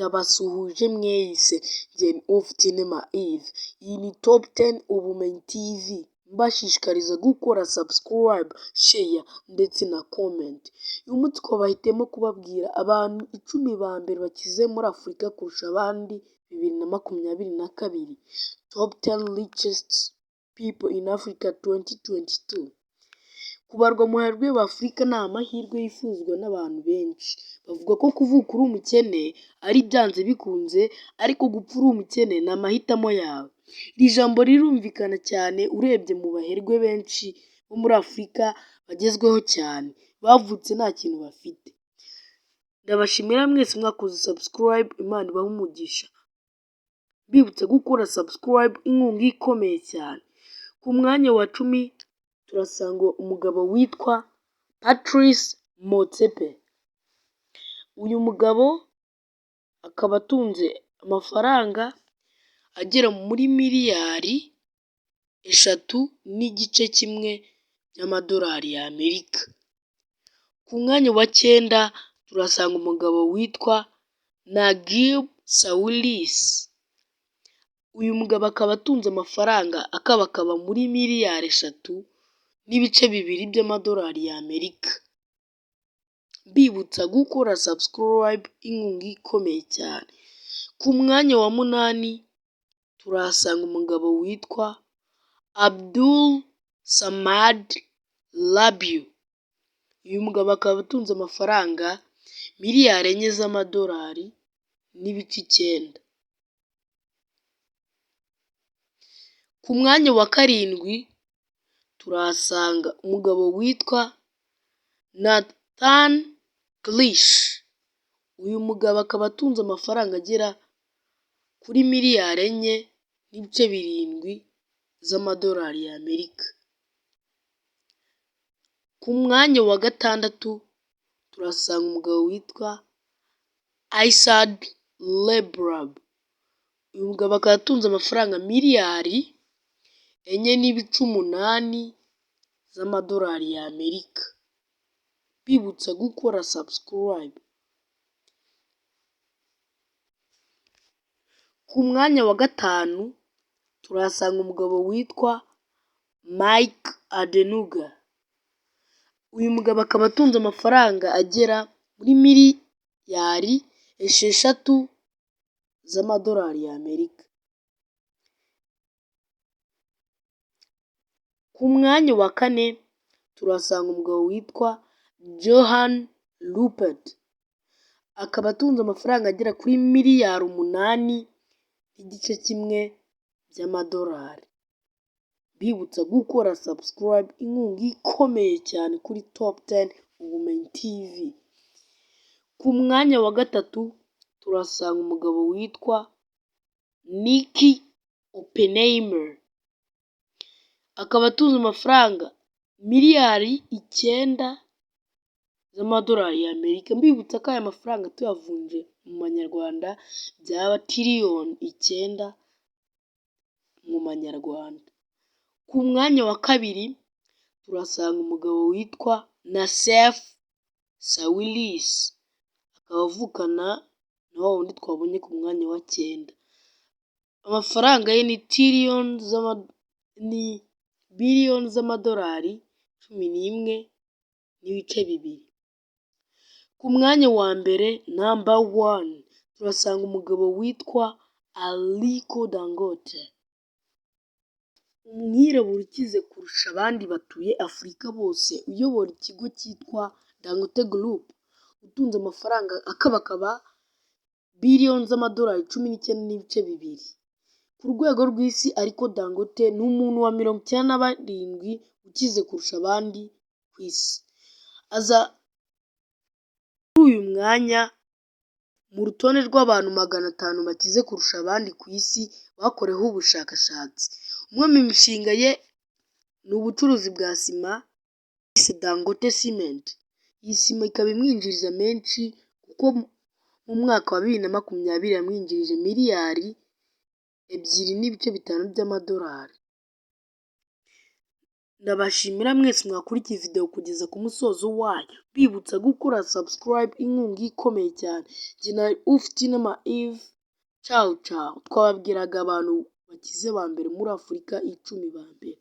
ndabasuhuje mwese njye ufite inema Eve. Iyi ni top 10 ubumenyi TV mbashishikariza gukora subscribe, share ndetse na comment. Uyu munsi twabahitemo kubabwira abantu 10 ba mbere bakize muri Afurika kurusha abandi 2022. Top 10 richest people in Africa 2022. Kubarwa mu baherwe b'Afurika ni amahirwe yifuzwa n'abantu benshi. Bavuga ko kuvuka uri umukene ari byanze bikunze, ariko gupfa uri umukene ni amahitamo yawe. Iri jambo rirumvikana cyane urebye mu baherwe benshi bo muri Afurika bagezweho cyane, bavutse nta kintu bafite. Ndabashimira mwese mwakoze subscribe, Imana ibahe umugisha. Bibutse gukora subscribe, inkunga ikomeye cyane. Ku mwanya wa 10 turasanga umugabo witwa Patrice Motsepe. Uyu mugabo akaba atunze amafaranga agera muri miliyari 3.1 y'amadolari y'Amerika. Ku mwanya wa 9 turasanga umugabo witwa Nagib Sawiris. Uyu mugabo akaba atunze amafaranga akabakaba muri miliyari 3.2 by'amadolari y'Amerika. Bibutsa gukora subscribe, inkunga ikomeye cyane. Ku mwanya wa 8 turasanga umugabo witwa Abdul Samad Rabiu. Uyu mugabo akaba atunze amafaranga miliyari 4 z'amadolari n'ibice 9. Ku mwanya wa 7 turasanga umugabo witwa Nathan Klish. Uyu mugabo akaba atunze amafaranga agera kuri miliyari 4.7 z'amadolari y'Amerika. Ku mwanya wa 6 turasanga umugabo witwa Aisad Lebrab. Uyu mugabo akaba atunze amafaranga miliyari 4.8 z'amadolari y'Amerika. Bibutsa gukora subscribe. Ku mwanya wa 5 turasanga umugabo witwa Mike Adenuga. Uyu mugabo akaba atunze amafaranga agera muri miliyari 6 z'amadolari y'Amerika. Ku mwanya wa 4 turasanga umugabo witwa Johan Rupert. Akaba atunze amafaranga agera kuri miliyari 8.1 by'amadolari. Bibutsa gukora subscribe, inkunga ikomeye cyane kuri top 10 ubumenyi TV. Ku mwanya wa 3 turasanga umugabo witwa Nicky Oppenheimer. Akaba atunze amafaranga miliyari 9 z'amadolari y'Amerika. Mbibutsa ko aya mafaranga tuyavunje mu manyarwanda byaba tiriyoni 9 mu manyarwanda. Ku mwanya wa 2 turasanga umugabo witwa Nassef Sawiris. Akaba avukana na wa wundi twabonye ku mwanya wa 9. Amafaranga ye ni biliyoni z'amadolari 11.2. Ku mwanya wa mbere number 1 turasanga umugabo witwa Aliko Dangote. Umwirabura ukize kurusha abandi batuye Afurika bose, uyobora ikigo cyitwa Dangote Group, utunze amafaranga akabakaba biliyoni z'amadolari 19.2. Ku rwego rw'isi ariko Dangote ni umuntu wa 97 ukize kurusha abandi ku isi. Aza kuri uyu mwanya mu rutonde rw'abantu 500 bakize kurusha abandi ku isi bakoreweho ubushakashatsi. Umwe mu mishinga ye ni ubucuruzi bwa sima yise Dangote Cement. Iyi sima ikaba imwinjiriza menshi kuko mu mwaka wa 2020 yamwinjirije miliyari 2.5 by'amadolari. Ndabashimira mwese mwakurikiye video kugeza ku musozo wayo, bibutsa gukora subscribe, inkunga ikomeye cyane. Jye na Uftinema Eve, ciao ciao. Twababwiraga abantu bakize ba mbere muri Afurika 10 ba mbere.